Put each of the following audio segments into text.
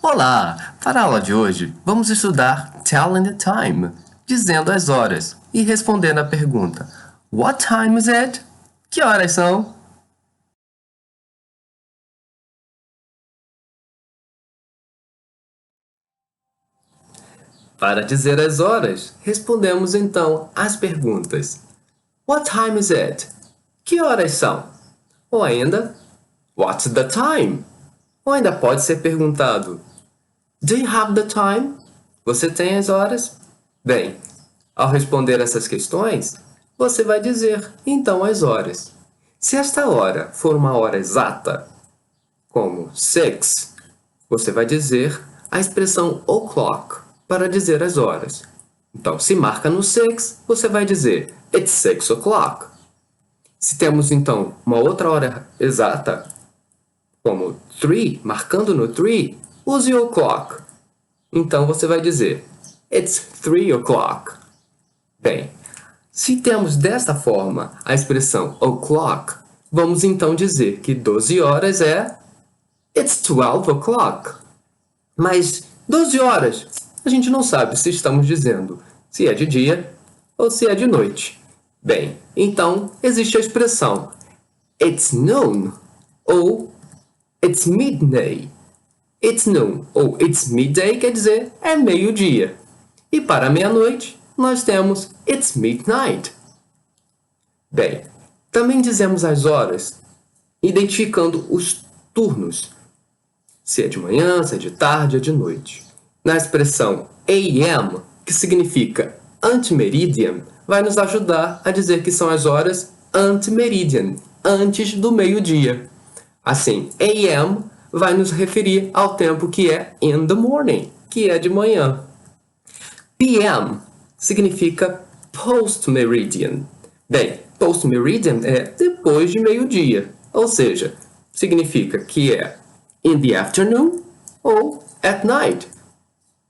Olá! Para a aula de hoje, vamos estudar Telling the Time, dizendo as horas e respondendo a pergunta What time is it? Que horas são? Para dizer as horas, respondemos então as perguntas What time is it? Que horas são? Ou ainda What's the time? Ou ainda pode ser perguntado Do you have the time? Você tem as horas? Bem, ao responder essas questões, você vai dizer então as horas. Se esta hora for uma hora exata, como 6, você vai dizer a expressão o'clock para dizer as horas. Então, se marca no 6, você vai dizer It's 6 o'clock. Se temos então uma outra hora exata, como 3, marcando no 3, use o o'clock. Então você vai dizer It's 3 o'clock. Bem, se temos desta forma a expressão o'clock, vamos então dizer que 12 horas é It's 12 o'clock. Mas 12 horas, a gente não sabe se estamos dizendo se é de dia ou se é de noite. Bem, então existe a expressão It's noon ou It's midday. It's noon ou It's midday quer dizer é meio-dia. E para meia-noite, nós temos It's midnight. Bem, também dizemos as horas, identificando os turnos. Se é de manhã, se é de tarde, é de noite. Na expressão AM, que significa antemeridian, vai nos ajudar a dizer que são as horas antemeridian, antes do meio-dia. Assim, AM vai nos referir ao tempo que é in the morning, que é de manhã. PM significa post-meridian. Bem, post-meridian é depois de meio-dia, ou seja, significa que é in the afternoon ou at night,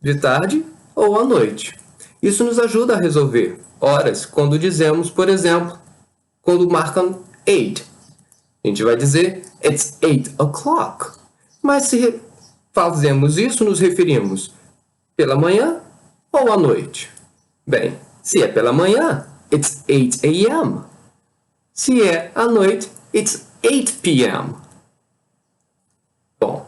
de tarde ou à noite. Isso nos ajuda a resolver horas quando dizemos, por exemplo, quando marcam 8. A gente vai dizer It's 8 o'clock. Mas se fazemos isso, nos referimos pela manhã ou à noite? Bem, se é pela manhã, it's 8 a.m. Se é à noite, it's 8 p.m. Bom,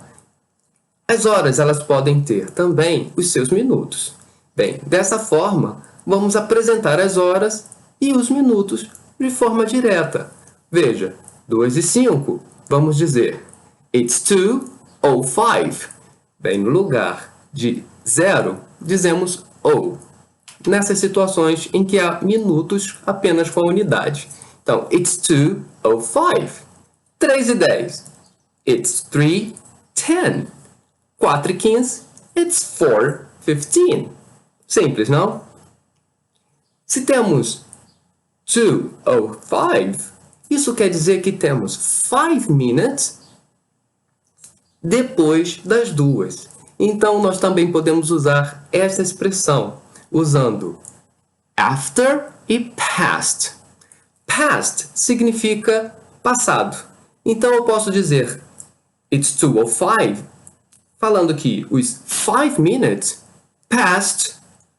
as horas elas podem ter também os seus minutos. Bem, dessa forma, vamos apresentar as horas e os minutos de forma direta. Veja, 2 e 5, vamos dizer It's 2:05. Bem, no lugar de 0, dizemos O. Nessas situações em que há minutos apenas com a unidade. Então, It's 2:05. 3 e 10. It's 3:10. 4 e 15. It's 4:15. Simples, não? Se temos 2:05, isso quer dizer que temos 5 minutes depois das 2. Então, nós também podemos usar esta expressão, usando after e past. Past significa passado. Então, eu posso dizer It's 2:05, falando que os 5 minutes passed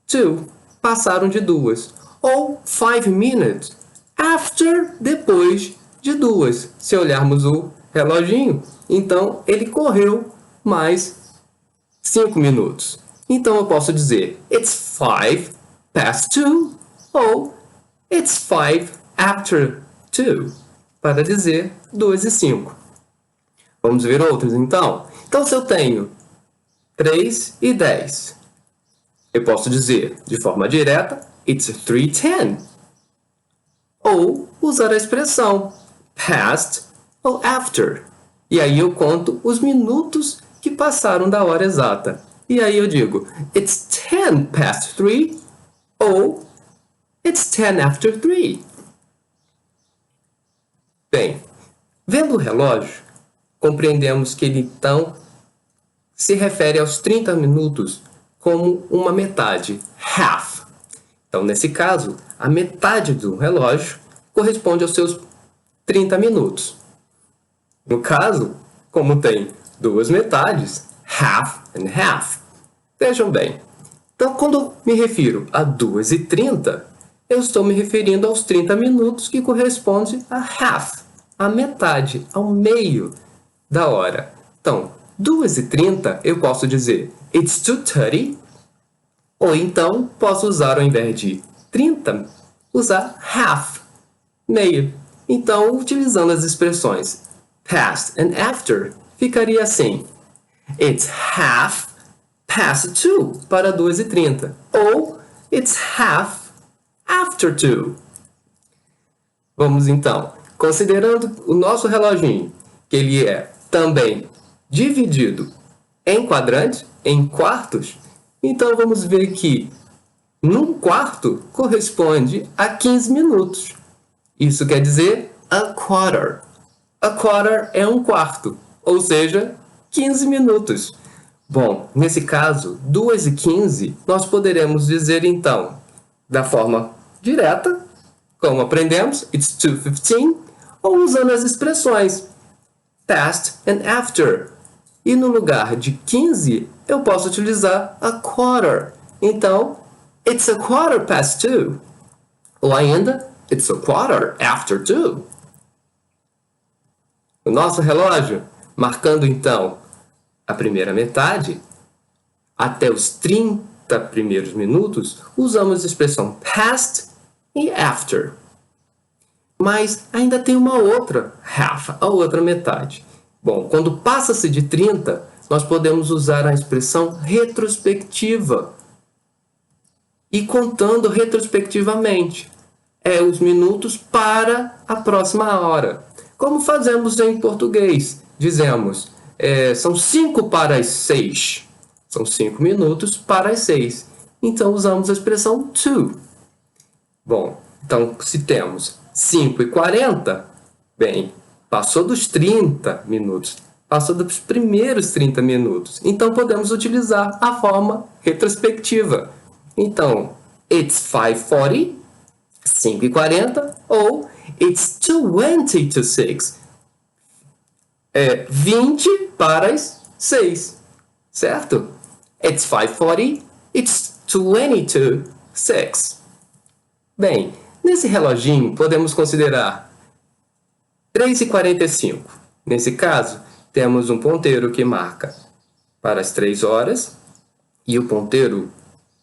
2, passaram de 2. Ou 5 minutes after, depois de 2. Se olharmos o reloginho, então ele correu mais 5 minutos. Então eu posso dizer It's 5:02 ou It's 5:02 para dizer 2 e 5. Vamos ver outros então? Então se eu tenho 3 e 10, eu posso dizer de forma direta It's 3:10 ou usar a expressão past ou after. E aí eu conto os minutos que passaram da hora exata. E aí eu digo, it's 3:10 ou it's 3:10. Bem, vendo o relógio, compreendemos que ele então se refere aos 30 minutos como uma metade, half. Então, nesse caso, a metade do relógio corresponde aos seus 30 minutos. No caso, como tem duas metades, half and half. Vejam bem, então quando me refiro a 2h30, eu estou me referindo aos 30 minutos que corresponde a half, a metade, ao meio da hora. Então, 2h30 eu posso dizer it's 2:30, ou então posso usar ao invés de 30, usar half, meio. Então, utilizando as expressões past and after, ficaria assim: it's half past 2 para 2h30, ou it's half after 2. Vamos então, considerando o nosso reloginho, que ele é também dividido em quadrantes, em quartos, então vamos ver que num quarto corresponde a 15 minutos. Isso quer dizer a quarter. A quarter é um quarto, ou seja, 15 minutos. Bom, nesse caso, 2h15, nós poderemos dizer então, da forma direta, como aprendemos, it's 2:15, ou usando as expressões past and after. E no lugar de 15, eu posso utilizar a quarter. Então, it's a quarter past 2. Ou ainda, it's a quarter after 2. O nosso relógio, marcando então a primeira metade, até os 30 primeiros minutos, usamos a expressão past e after. Mas ainda tem uma outra half, a outra metade. Bom, quando passa-se de 30, nós podemos usar a expressão retrospectiva. E contando retrospectivamente, os minutos para a próxima hora. Como fazemos em português? Dizemos, são 5 para as 6. São 5 minutos para as 6. Então, usamos a expressão to. Bom, então, se temos 5h40, bem, passou dos 30 minutos, passou dos primeiros 30 minutos. Então, podemos utilizar a forma retrospectiva. Então, it's 5:40, 5h40, ou it's 20 to 6, 20 para as 6, certo? It's 5:40, it's 20 to 6. Bem, nesse reloginho podemos considerar 3h45. Nesse caso, temos um ponteiro que marca para as 3 horas e o ponteiro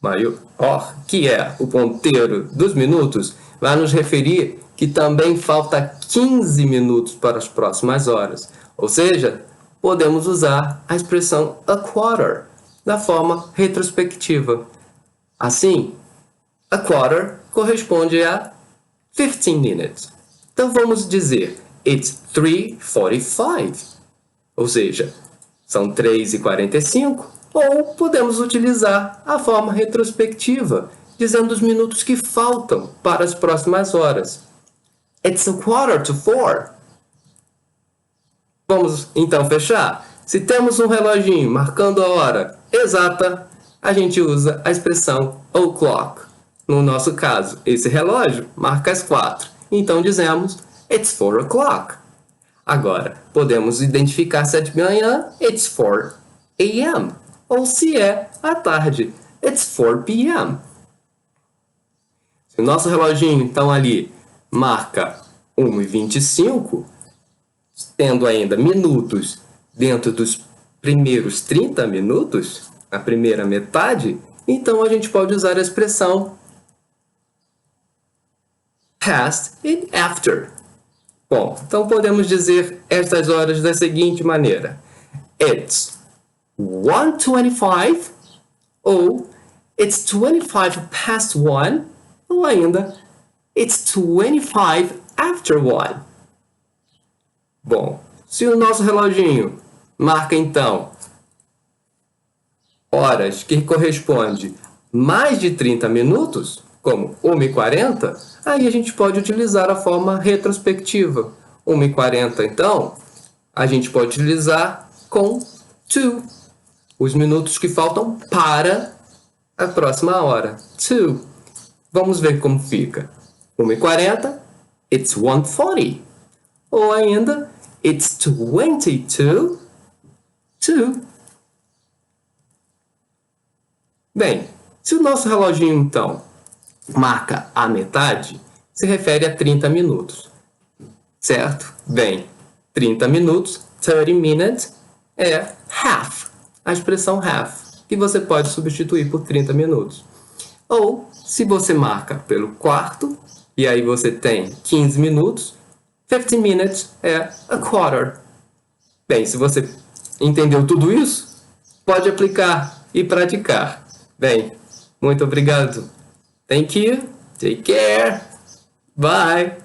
maior, que é o ponteiro dos minutos, vai nos referir que também falta 15 minutos para as próximas horas. Ou seja, podemos usar a expressão a quarter da forma retrospectiva. Assim, a quarter corresponde a 15 minutes. Então vamos dizer it's 3:45. Ou seja, são 3h45. Ou podemos utilizar a forma retrospectiva, dizendo os minutos que faltam para as próximas horas. It's 3:45. Vamos então fechar? Se temos um reloginho marcando a hora exata, a gente usa a expressão o'clock. No nosso caso, esse relógio marca as 4. Então dizemos it's 4 o'clock. Agora, podemos identificar se é de manhã, it's 4 a.m. Ou se é à tarde, it's 4 p.m. Se o nosso reloginho, então, ali marca 1h25, tendo ainda minutos dentro dos primeiros 30 minutos, na primeira metade, então a gente pode usar a expressão past and after. Bom, então podemos dizer estas horas da seguinte maneira: it's 1:25, ou it's 25 past 1, ou ainda it's 25 after 1. Bom, se o nosso reloginho marca então horas que corresponde mais de 30 minutos, como 1h40, aí a gente pode utilizar a forma retrospectiva. 1h40, então, a gente pode utilizar com to, os minutos que faltam para a próxima hora. To. Vamos ver como fica. 1h40, it's 1:40. Ou ainda, it's 22 to Bem, se o nosso reloginho, então, marca a metade, se refere a 30 minutos, certo? Bem, 30 minutos, 30 minutes, é half, a expressão half, que você pode substituir por 30 minutos. Ou, se você marca pelo quarto, e aí você tem 15 minutos, 50 minutes é a quarter. Bem, se você entendeu tudo isso, pode aplicar e praticar. Bem, muito obrigado. Thank you. Take care. Bye.